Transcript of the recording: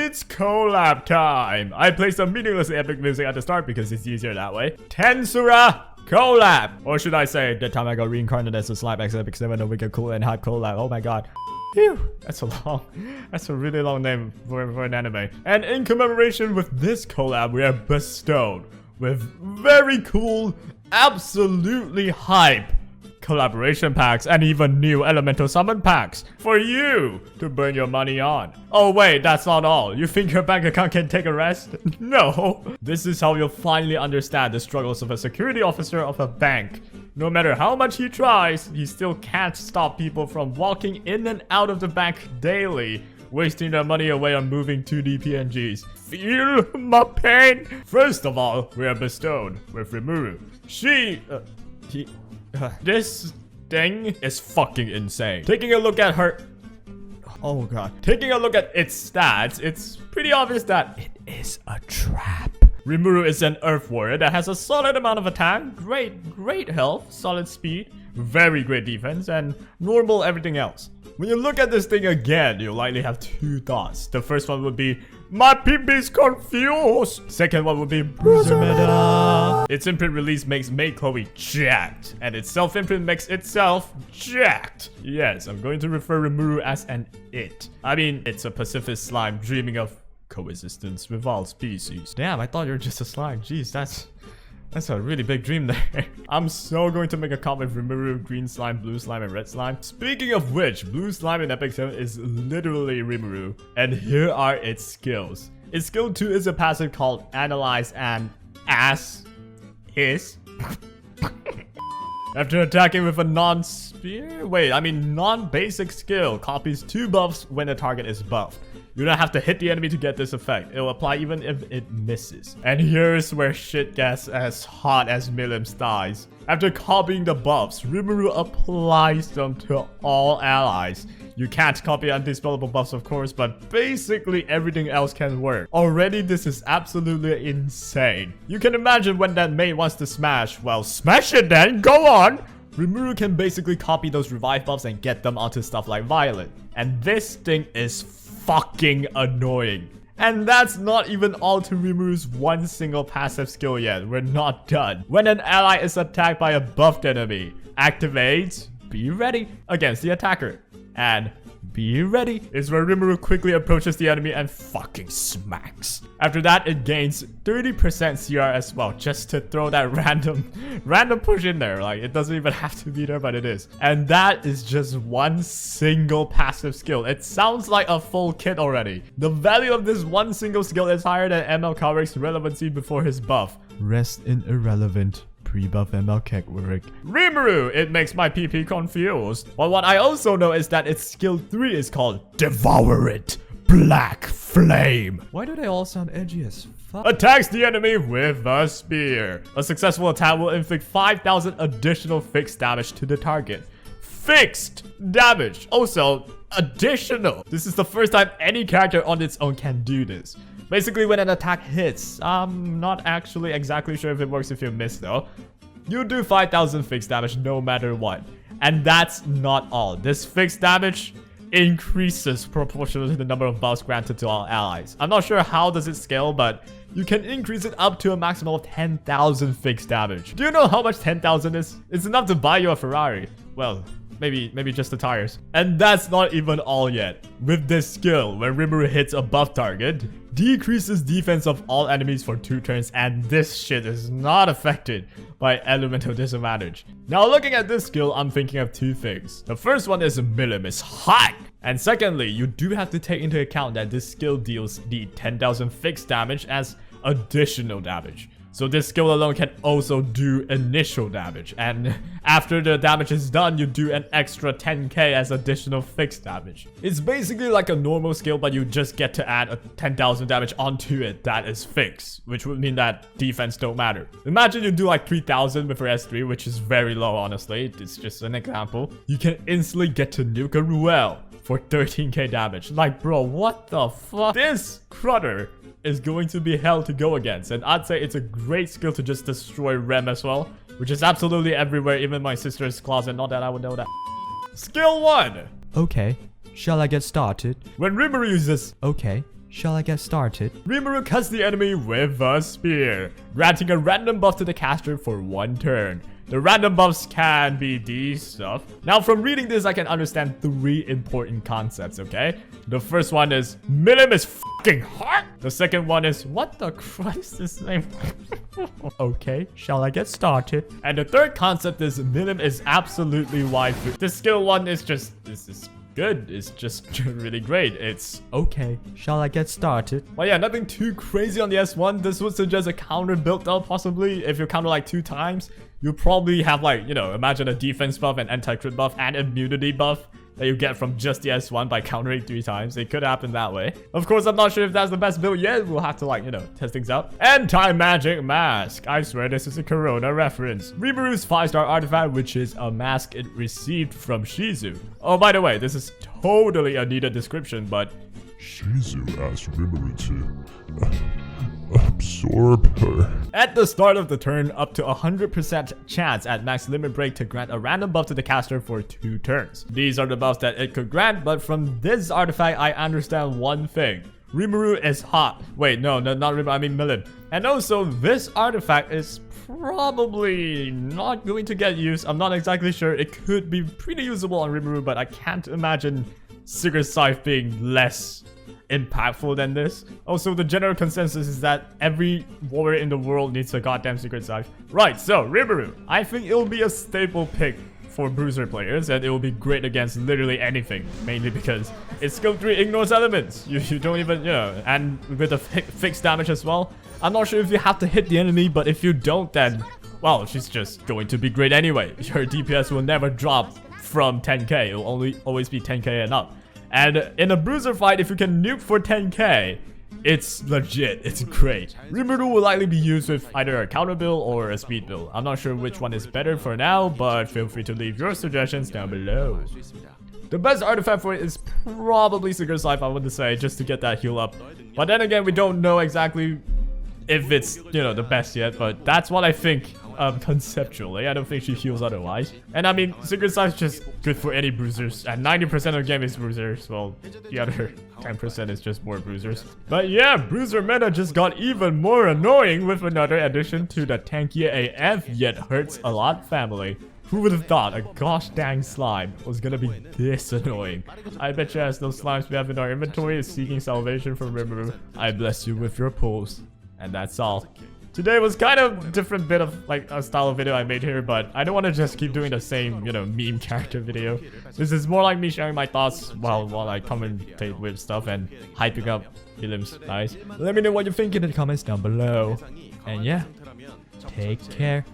It's collab time. I play some meaningless epic music at the start because it's easier that way. Tensura collab. Or should I say, the time I got reincarnated as a slime X epic 7, a wicked cool and hype collab. Oh my god. Phew, that's a really long name for an anime. And in commemoration with this collab, we are bestowed with very cool, absolutely hype collaboration packs and even new elemental summon packs for you to burn your money on. Oh wait, that's not all. You think your bank account can take a rest? No. This is how you'll finally understand the struggles of a security officer of a bank. No matter how much he tries, he still can't stop people from walking in and out of the bank daily, wasting their money away on moving 2D PNGs. Feel my pain? First of all, we are bestowed with Rimuru. This thing is fucking insane. Taking a look at her... Oh god. Taking a look at its stats, it's pretty obvious that it is a trap. Rimuru is an earth warrior that has a solid amount of attack, great health, solid speed, very great defense, and normal everything else. When you look at this thing again, you'll likely have two thoughts. The first one would be, my peepee's confused. Second one would be, Bruiser Meta. Its imprint release makes Maid Chloe jacked, and its self-imprint makes itself jacked. Yes, I'm going to refer Rimuru as an it. I mean, it's a pacifist slime dreaming of coexistence with all species. Damn, I thought you were just a slime. Jeez, that's a really big dream there. I'm so going to make a comment with Rimuru, green slime, blue slime, and red slime. Speaking of which, blue slime in Epic 7 is literally Rimuru. And here are its skills. Its skill 2 is a passive called Analyze and Ass Is. After attacking with a non-basic skill, copies 2 buffs when the target is buffed. You don't have to hit the enemy to get this effect. It'll apply even if it misses. And here's where shit gets as hot as milim's thighs. After copying the buffs, Rimuru applies them to all allies. You can't copy anti-spellable buffs, of course, but basically everything else can work. Already, this is absolutely insane. You can imagine when that maid wants to smash. Well, smash it then, go on! Rimuru can basically copy those revive buffs and get them onto stuff like Violet. And this thing is fucking annoying. And that's not even all to Rimuru's one single passive skill yet. We're not done. When an ally is attacked by a buffed enemy, activate Be Ready against the attacker. And Be Ready is where Rimuru quickly approaches the enemy and fucking smacks. After that, it gains 30% CR as well, just to throw that random push in there. Like, it doesn't even have to be there, but it is. And that is just one single passive skill. It sounds like a full kit already. The value of this one single skill is higher than ML Kawarik's relevancy before his buff. Rest in irrelevant. Pre-buff ML Kekwick. Rimuru! It makes my PP confused. But what I also know is that its skill 3 is called Devour It. Black Flame. Why do they all sound edgy as fuck? Attacks the enemy with a spear. A successful attack will inflict 5,000 additional fixed damage to the target. Fixed damage. Also, additional. This is the first time any character on its own can do this. Basically, when an attack hits, I'm not actually exactly sure if it works if you miss though. You do 5,000 fixed damage no matter what. And that's not all. This fixed damage increases proportionally to the number of buffs granted to all allies. I'm not sure how does it scale, but you can increase it up to a maximum of 10,000 fixed damage. Do you know how much 10,000 is? It's enough to buy you a Ferrari. Well, maybe just the tires. And that's not even all yet. With this skill, when Rimuru hits a buff target, decreases defense of all enemies for 2 turns, and this shit is not affected by elemental disadvantage. Now looking at this skill, I'm thinking of 2 things. The first one is milim is hot. And secondly, you do have to take into account that this skill deals the 10,000 fixed damage as additional damage. So this skill alone can also do initial damage. And after the damage is done, you do an extra 10k as additional fixed damage. It's basically like a normal skill, but you just get to add a 10,000 damage onto it that is fixed, which would mean that defense don't matter. Imagine you do like 3,000 with your S3, which is very low, honestly. It's just an example. You can instantly get to nuke a Ruel for 13k damage. Like, bro, what the fuck? This Crutter is going to be hell to go against, and I'd say it's a great skill to just destroy Rem as well, which is absolutely everywhere, even my sister's closet. Not that I would know that. Skill 1. Okay, shall I get started? When Rimuru uses okay, shall I get started? Rimuru cuts the enemy with a spear, granting a random buff to the caster for 1 turn. The random buffs can be these stuff. Now, from reading this, I can understand 3 important concepts, okay? The first one is, milim is fucking hard. The second one is, what the Christ is name? Okay, shall I get started? And the third concept is, milim is absolutely waifu. This skill 1 is just, this is good. It's just really great. It's okay. Shall I get started? Well, yeah, nothing too crazy on the S1. This would suggest a counter built up, possibly. If you counter like 2 times, you probably have like, you know, imagine a defense buff, an anti-crit buff, and immunity buff that you get from just the S1 by countering 3 times. It could happen that way. Of course, I'm not sure if that's the best build yet. We'll have to, like, you know, test things out. Anti-magic mask. I swear this is a Corona reference. Rimuru's 5-star artifact, which is a mask it received from Shizu. Oh, by the way, this is totally a needed description, but Shizu asked Rimuru to absorb her. At the start of the turn, up to 100% chance at max limit break to grant a random buff to the caster for 2 turns. These are the buffs that it could grant, but from this artifact, I understand one thing. Rimuru is hot. Wait, no, not Rimuru, I mean milim. And also, this artifact is probably not going to get used. I'm not exactly sure. It could be pretty usable on Rimuru, but I can't imagine Secret Scythe being less impactful than this. Also, the general consensus is that every warrior in the world needs a goddamn Secret Scythe. Right, so Rimuru, I think it'll be a staple pick for bruiser players, and it will be great against literally anything, mainly because its skill 3 ignores elements. You don't even, you know, and with the fixed damage as well. I'm not sure if you have to hit the enemy, but if you don't, then, well, she's just going to be great anyway. Your DPS will never drop from 10k. It will always be 10k and up. And in a bruiser fight, if you can nuke for 10k, it's legit. It's great. Rimuru will likely be used with either a counter build or a speed build. I'm not sure which one is better for now, but feel free to leave your suggestions down below. The best artifact for it is probably Secret Scythe, I would say, just to get that heal up. But then again, we don't know exactly if it's, you know, the best yet, but that's what I think. Conceptually, I don't think she heals otherwise. And I mean, Secret Scythe is just good for any bruisers, and 90% of the game is bruisers. Well, the other 10% is just more bruisers. But yeah, bruiser meta just got even more annoying with another addition to the tanky AF yet hurts a lot family. Who would have thought a gosh dang slime was gonna be this annoying? I bet you as those slimes we have in our inventory is seeking salvation from Rimuru. I bless you with your pulls. And that's all. Today was kind of a different bit of like a style of video I made here, but I don't want to just keep doing the same, you know, meme character video. This is more like me sharing my thoughts while I commentate with stuff and hyping up milim's nice. Let me know what you think in the comments down below. And yeah, take care.